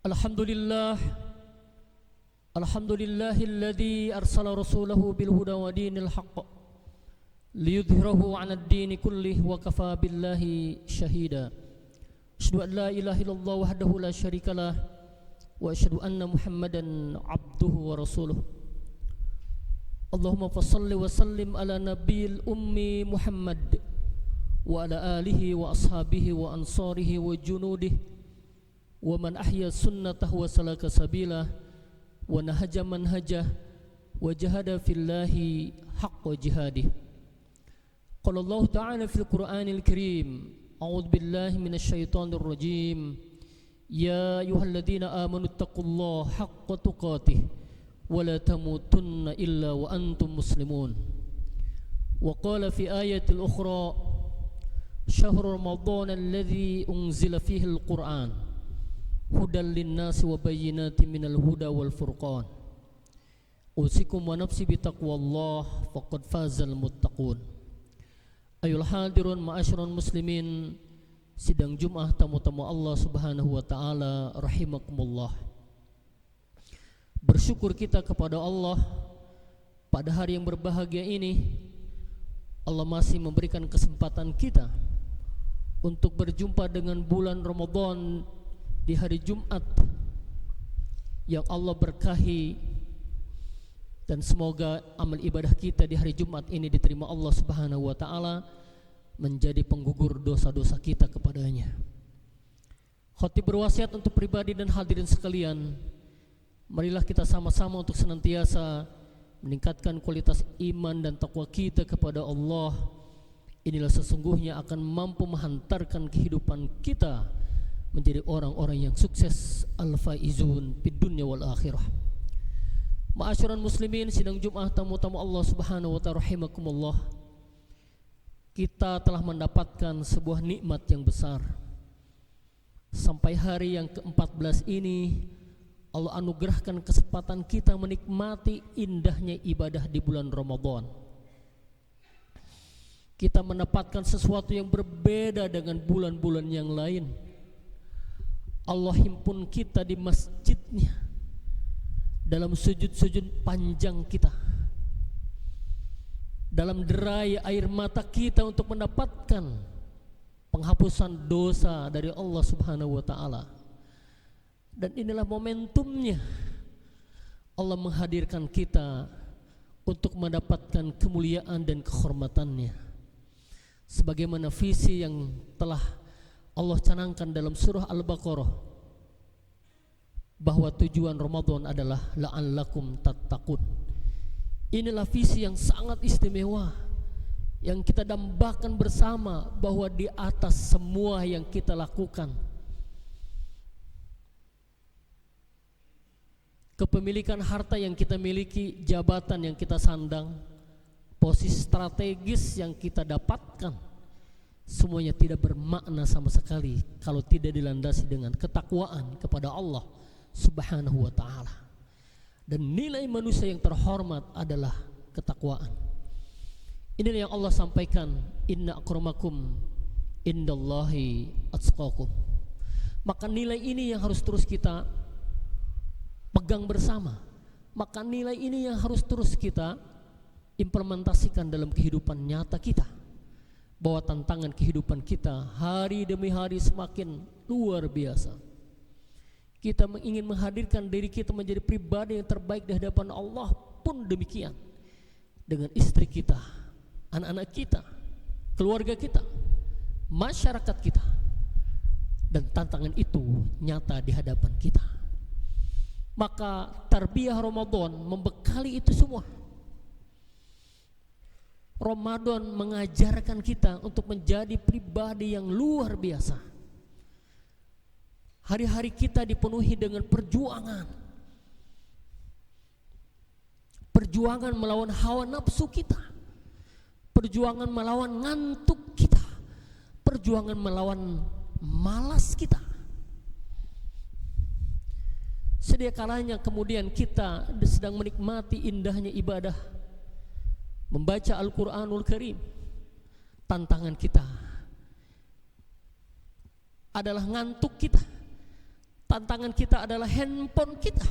Alhamdulillah Alhamdulillahilladzi arsala rasulahu bil huda wa dinil haqq liyudhhirahu 'alad dini kullih wa kafa billahi shahida. Asyhadu an la ilaha illallah wahdahu la syarikalah wa asyhadu anna Muhammadan 'abduhu wa rasuluh. Allahumma fassalli wa sallim ala nabiyil ummi Muhammad wa ala alihi wa ashabihi wa ansarihi wa junudihi wa man ahya sunnatahu wa salaka sabilah wa nahaja manhajah wa jahada fillahi haqqa jihadih. Qala Allah ta'ala fil Qur'anil Karim, a'udzu billahi minasy syaithanir rajim, ya ayyuhalladzina amanu taqullaha haqqa tuqatih wa la tamutunna illa wa antum muslimun. Wa qala fi ayatil ukhra, syahrul ramadan alladzi unzila fihi al-Qur'an hudan linnasi wa bayyinatin minal huda wal furqan. Usikum wa nafsi bitaqwallah faqad fazal muttaqun. Ayul hadirun ma'asyiral muslimin, sidang Jumat tamu-tamu Allah Subhanahu wa taala rahimakumullah. Bersyukur kita kepada Allah pada hari yang berbahagia ini. Allah masih memberikan kesempatan kita untuk berjumpa dengan bulan Ramadan di hari Jumat yang Allah berkahi, dan semoga amal ibadah kita di hari Jumat ini diterima Allah Subhanahu wa taala, menjadi penggugur dosa-dosa kita kepadanya. Khatib berwasiat untuk pribadi dan hadirin sekalian, marilah kita sama-sama untuk senantiasa meningkatkan kualitas iman dan takwa kita kepada Allah. Inilah sesungguhnya akan mampu menghantarkan kehidupan kita menjadi orang-orang yang sukses, al-faizun fid dunya wal akhirah. Ma'asyiral muslimin, sidang Jumat tamu-tamu Allah Subhanahu wa ta'ala rahimakumullah. Kita telah mendapatkan sebuah nikmat yang besar. Sampai hari yang ke-14 ini Allah anugerahkan kesempatan kita menikmati indahnya ibadah di bulan Ramadan. Kita mendapatkan sesuatu yang berbeda dengan bulan-bulan yang lain. Allah himpun kita di masjidnya, dalam sujud-sujud panjang kita, dalam derai air mata kita untuk mendapatkan penghapusan dosa dari Allah Subhanahu wa ta'ala. Dan inilah momentumnya Allah menghadirkan kita untuk mendapatkan kemuliaan dan kehormatannya, sebagaimana visi yang telah Allah canangkan dalam surah Al-Baqarah, bahwa tujuan Ramadan adalah la'allakum tattaqun. Inilah visi yang sangat istimewa yang kita dambakan bersama, bahwa di atas semua yang kita lakukan, kepemilikan harta yang kita miliki, jabatan yang kita sandang, posisi strategis yang kita dapatkan, semuanya tidak bermakna sama sekali kalau tidak dilandasi dengan ketakwaan kepada Allah Subhanahu wa ta'ala. Dan nilai manusia yang terhormat adalah ketakwaan. Inilah yang Allah sampaikan, inna akramakum indallahi atqakum. Maka nilai ini yang harus terus kita pegang bersama. Maka nilai ini yang harus terus kita implementasikan dalam kehidupan nyata kita, bahwa tantangan kehidupan kita hari demi hari semakin luar biasa. Kita ingin menghadirkan diri kita menjadi pribadi yang terbaik di hadapan Allah pun demikian, dengan istri kita, anak-anak kita, keluarga kita, masyarakat kita. Dan tantangan itu nyata di hadapan kita. Maka tarbiyah Ramadan membekali itu semua. Ramadan mengajarkan kita untuk menjadi pribadi yang luar biasa. Hari-hari kita dipenuhi dengan perjuangan. Perjuangan melawan hawa nafsu kita. Perjuangan melawan ngantuk kita. Perjuangan melawan malas kita. Sedia kalanya kemudian kita sedang menikmati indahnya ibadah, membaca Al-Quranul Karim. Tantangan kita adalah ngantuk kita. Tantangan kita adalah handphone kita.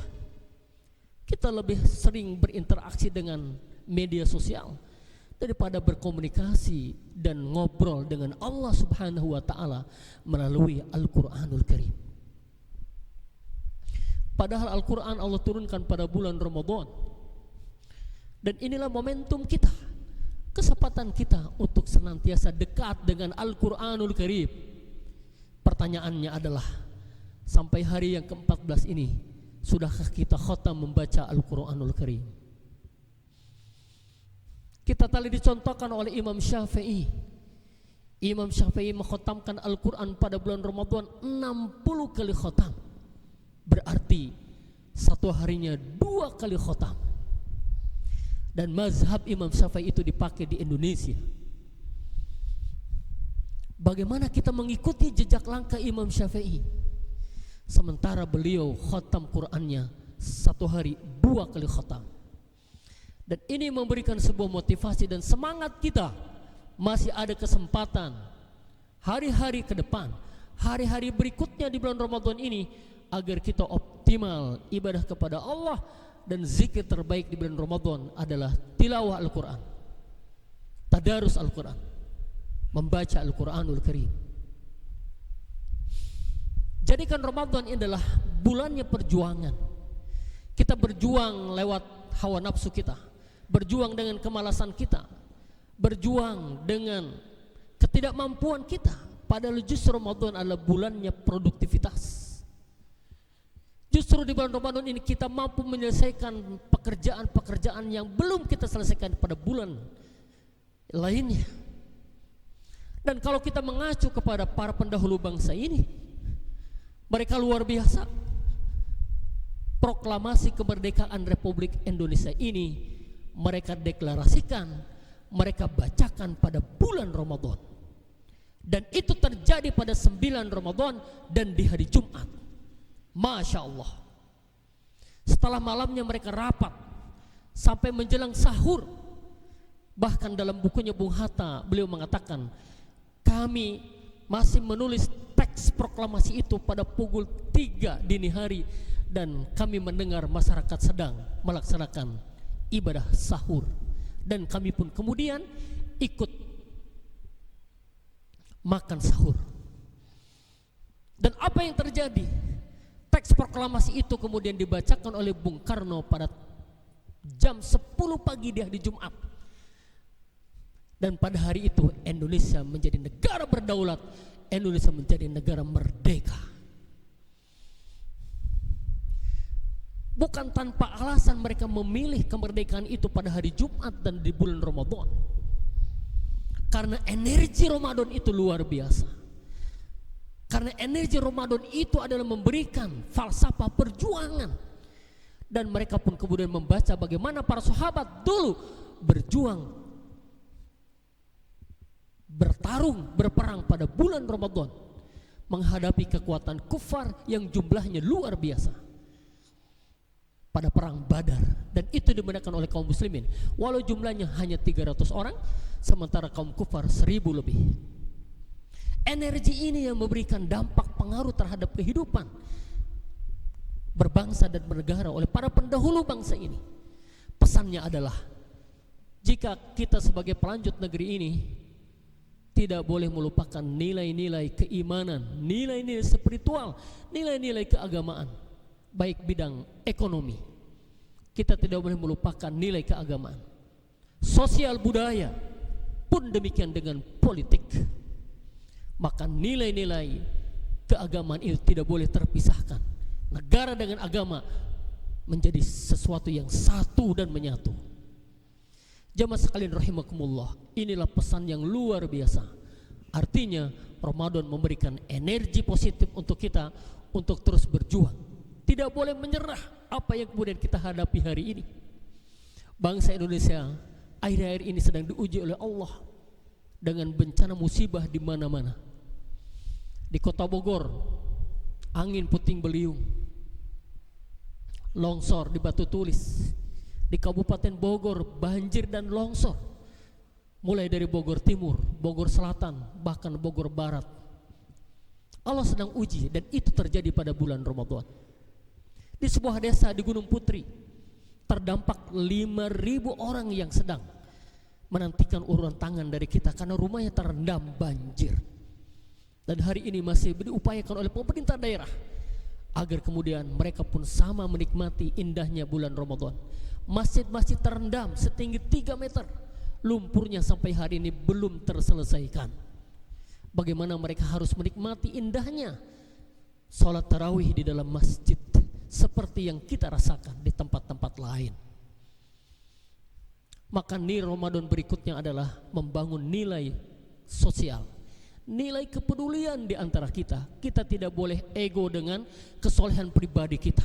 Kita lebih sering berinteraksi dengan media sosial daripada berkomunikasi dan ngobrol dengan Allah Subhanahu wa taala melalui Al-Qur'anul Karim. Padahal Al-Qur'an Allah turunkan pada bulan Ramadan. Dan inilah momentum kita, kesempatan kita untuk senantiasa dekat dengan Al-Qur'anul Karim. Pertanyaannya adalah, sampai hari yang ke-14 ini, sudahkah kita khatam membaca Al-Qur'anul Karim? Kita tadi dicontohkan oleh Imam Syafi'i. Imam Syafi'i mengkhatamkan Al-Quran pada bulan Ramadan 60 kali khatam. Berarti satu harinya 2 kali khatam. Dan mazhab Imam Syafi'i itu dipakai di Indonesia. Bagaimana kita mengikuti jejak langkah Imam Syafi'i? Sementara beliau khatam Qur'annya satu hari 2 kali khatam. Dan ini memberikan sebuah motivasi dan semangat kita. Masih ada kesempatan hari-hari ke depan, hari-hari berikutnya di bulan Ramadan ini, agar kita optimal ibadah kepada Allah. Dan zikir terbaik di bulan Ramadan adalah tilawah Al-Quran, tadarus Al-Quran, membaca Al-Quranul Karim. Jadikan Ramadan ini adalah bulannya perjuangan. Kita berjuang lewat hawa nafsu kita, berjuang dengan kemalasan kita, berjuang dengan ketidakmampuan kita. Padahal justru Ramadan adalah bulannya produktivitas. Justru di bulan Ramadan ini kita mampu menyelesaikan pekerjaan-pekerjaan yang belum kita selesaikan pada bulan lainnya. Dan kalau kita mengacu kepada para pendahulu bangsa ini, mereka luar biasa. Proklamasi kemerdekaan Republik Indonesia ini mereka deklarasikan, mereka bacakan pada bulan Ramadan. Dan itu terjadi pada 9 Ramadan dan di hari Jumat. Masya Allah. Setelah malamnya mereka rapat sampai menjelang sahur. Bahkan dalam bukunya Bung Hatta beliau mengatakan, kami masih menulis teks proklamasi itu pada pukul 3 dini hari. Dan kami mendengar masyarakat sedang melaksanakan ibadah sahur, dan kami pun kemudian ikut makan sahur. Dan apa yang terjadi? Teks proklamasi itu kemudian dibacakan oleh Bung Karno pada jam 10 pagi di hari Jumat. Dan pada hari itu Indonesia menjadi negara berdaulat, Indonesia menjadi negara merdeka. Bukan tanpa alasan mereka memilih kemerdekaan itu pada hari Jumat dan di bulan Ramadan. Karena energi Ramadan itu luar biasa. Karena energi Ramadan itu adalah memberikan falsafah perjuangan. Dan mereka pun kemudian membaca bagaimana para sahabat dulu berjuang, bertarung, berperang pada bulan Ramadan, menghadapi kekuatan kufar yang jumlahnya luar biasa pada perang Badar. Dan itu dimenangkan oleh kaum muslimin, walau jumlahnya hanya 300 orang, sementara kaum kufar 1000 lebih. Energi ini yang memberikan dampak pengaruh terhadap kehidupan berbangsa dan bernegara oleh para pendahulu bangsa ini. Pesannya adalah, jika kita sebagai pelanjut negeri ini tidak boleh melupakan nilai-nilai keimanan, nilai-nilai spiritual, nilai-nilai keagamaan, baik bidang ekonomi, kita tidak boleh melupakan nilai keagamaan, sosial budaya, pun demikian dengan politik. Maka nilai-nilai keagamaan itu tidak boleh terpisahkan. Negara dengan agama menjadi sesuatu yang satu dan menyatu. Jamaah sekalian rahimakumullah, inilah pesan yang luar biasa. Artinya Ramadan memberikan energi positif untuk kita untuk terus berjuang. Tidak boleh menyerah apa yang kemudian kita hadapi hari ini. Bangsa Indonesia akhir-akhir ini sedang diuji oleh Allah dengan bencana musibah di mana-mana. Di Kota Bogor, angin puting beliung, longsor di Batu Tulis. Di Kabupaten Bogor, banjir dan longsor, mulai dari Bogor Timur, Bogor Selatan, bahkan Bogor Barat. Allah sedang uji, dan itu terjadi pada bulan Ramadan. Di sebuah desa di Gunung Putri terdampak 5.000 orang yang sedang menantikan uluran tangan dari kita karena rumahnya terendam banjir. Dan hari ini masih diupayakan oleh pemerintah daerah agar kemudian mereka pun sama menikmati indahnya bulan Ramadan. Masjid-masjid terendam setinggi 3 meter, lumpurnya sampai hari ini belum terselesaikan. Bagaimana mereka harus menikmati indahnya sholat tarawih di dalam masjid seperti yang kita rasakan di tempat-tempat lain. Maka nilai Ramadan berikutnya adalah membangun nilai sosial, nilai kepedulian di antara kita. Kita tidak boleh ego dengan kesolehan pribadi kita.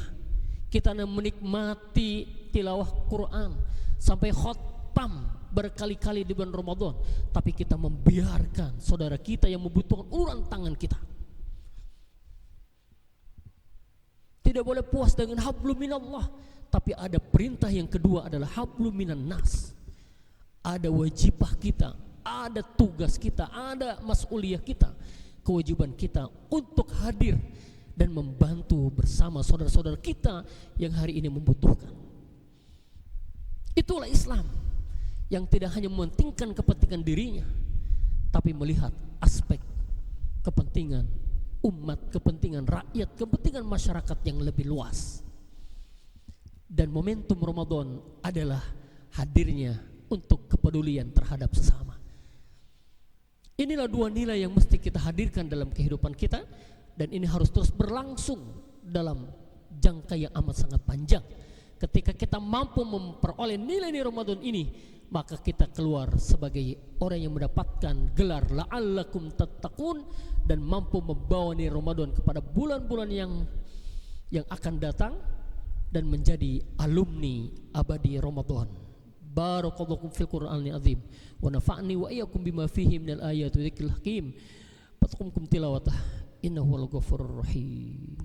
Kita menikmati tilawah Quran sampai khotam berkali-kali di bulan Ramadan, tapi kita membiarkan saudara kita yang membutuhkan uluran tangan kita. Tidak boleh puas dengan hablum minallah, tapi ada perintah yang kedua adalah hablum minan nas. Ada wajibah kita, ada tugas kita, ada mas'uliyah kita, kewajiban kita untuk hadir dan membantu bersama saudara-saudara kita yang hari ini membutuhkan. Itulah Islam yang tidak hanya mementingkan kepentingan dirinya, tapi melihat aspek kepentingan umat, kepentingan rakyat, kepentingan masyarakat yang lebih luas. Dan momentum Ramadan adalah hadirnya untuk kepedulian terhadap sesama. Inilah dua nilai yang mesti kita hadirkan dalam kehidupan kita, dan ini harus terus berlangsung dalam jangka yang amat sangat panjang. Ketika kita mampu memperoleh nilai-nilai Ramadan ini, maka kita keluar sebagai orang yang mendapatkan gelar la'allakum tattaqun dan mampu membawa nilai Ramadan kepada bulan-bulan yang akan datang dan menjadi alumni abadi Ramadan. Barakallahu fil Qur'anil azim wa nafa'ni wa iyyakum bima fihi minal ayati wa dzikril hakim. Fatqumkum tilawatah innahu wal ghafurur rahim.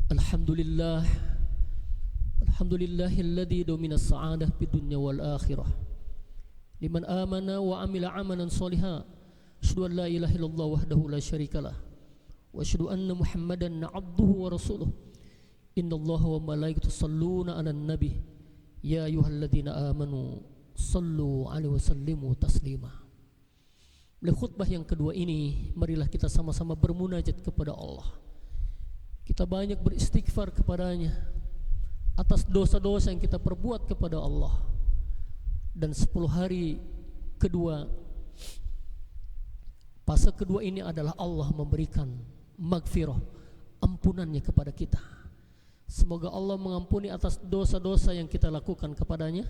Alhamdulillah, alhamdulillahilladzi domina sa'adah fid dunya wal akhirah liman amana wa amila amalan sholiha asyhadu an la ilaha illallah wahdahu la syarikalah wa asyhadu anna muhammadan abduhu wa rasuluh innallaha wa malaikatahu yusholluna 'alan nabi ya ayyuhalladzina amanu shallu 'alaihi wa sallimu taslima. Melalui khutbah yang kedua ini, marilah kita sama-sama bermunajat kepada Allah. Kita banyak beristighfar kepadanya atas dosa-dosa yang kita perbuat kepada Allah. Dan 10 hari kedua, fase kedua ini adalah Allah memberikan maghfirah, ampunannya kepada kita. Semoga Allah mengampuni atas dosa-dosa yang kita lakukan kepadanya.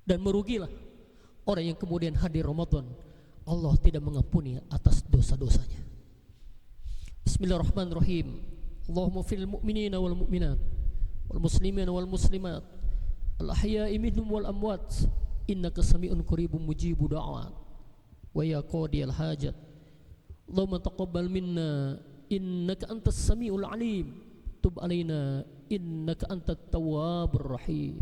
Dan merugilah orang yang kemudian hadir Ramadan, Allah tidak mengampuni atas dosa-dosanya. Bismillahirrahmanirrahim. Allahumma fil mu'minina wal mu'minat wal muslimina wal muslimat al ahya'i minhum wal amwat innaka sami'un qaribun mujibud da'wat wa ya qadiyal hajat. Allahumma taqabbal minna innaka antas sami'ul alim tub alaina innaka antat tawwabur rahim.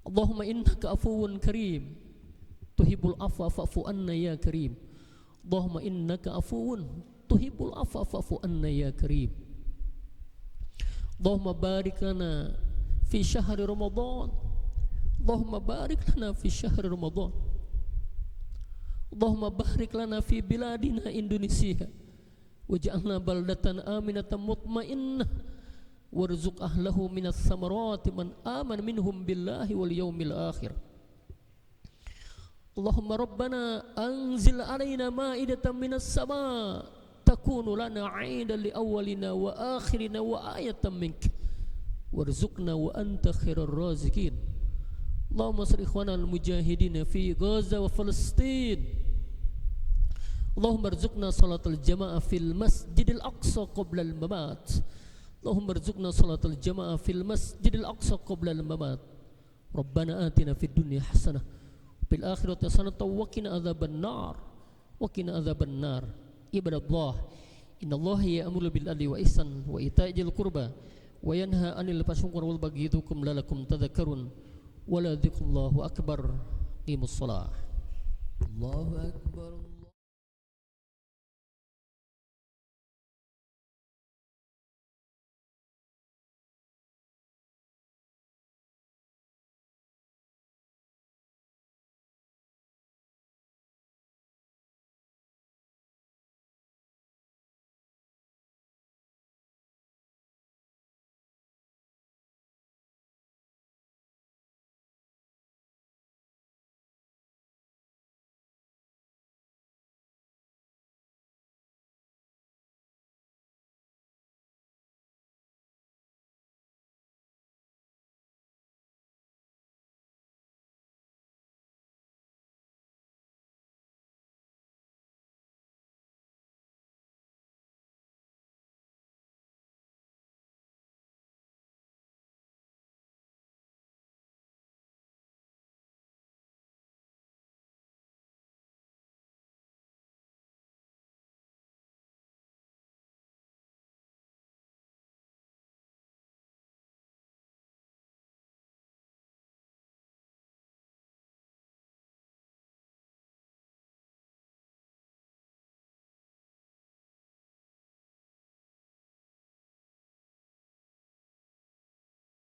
Allahumma innaka afuwun karim tuhibbul afwa fa'fu anna ya karim. Allahumma innaka afuwun tuhibbul afwa fa'fu anna ya karim. Allahumma barik lana fi syahri Ramadan. Allahumma barik lana fi syahri Ramadan. Allahumma barik lana fi biladina Indonesia waj'alna baldatan aminatan mutmainnah warzuq ahlahu minas samarati man amana minhum billahi wal yawmil akhir. Allahumma rabbana anzil alaina ma'idatan minas sama' takunu lana 'aidan li awwalina wa akhirina wa ayatan mink warzuqna wa anta khairur raziqin. Allahumma sri ikhwana al-mujahidin fi Gaza wa Palestin. Allahumma arzuqna salatul jamaah fil masjidil aqsa qabla al-mamat. Allahumma arzuqna salatul jamaah fil masjidil aqsa qabla al-mamat. Rabbana atina fid dunya hasanah fil akhirati hasanah wa qina adzaban nar. Ibadallah, innallaha ya'muru bil adli wa ihsan wa itaa'il qurba wa yanha 'anil fahsya'i wal baghi yaidukum la'allakum tadhakkarun. Wa la dzikrullahi akbar. Qimus shalah. Allahu akbar.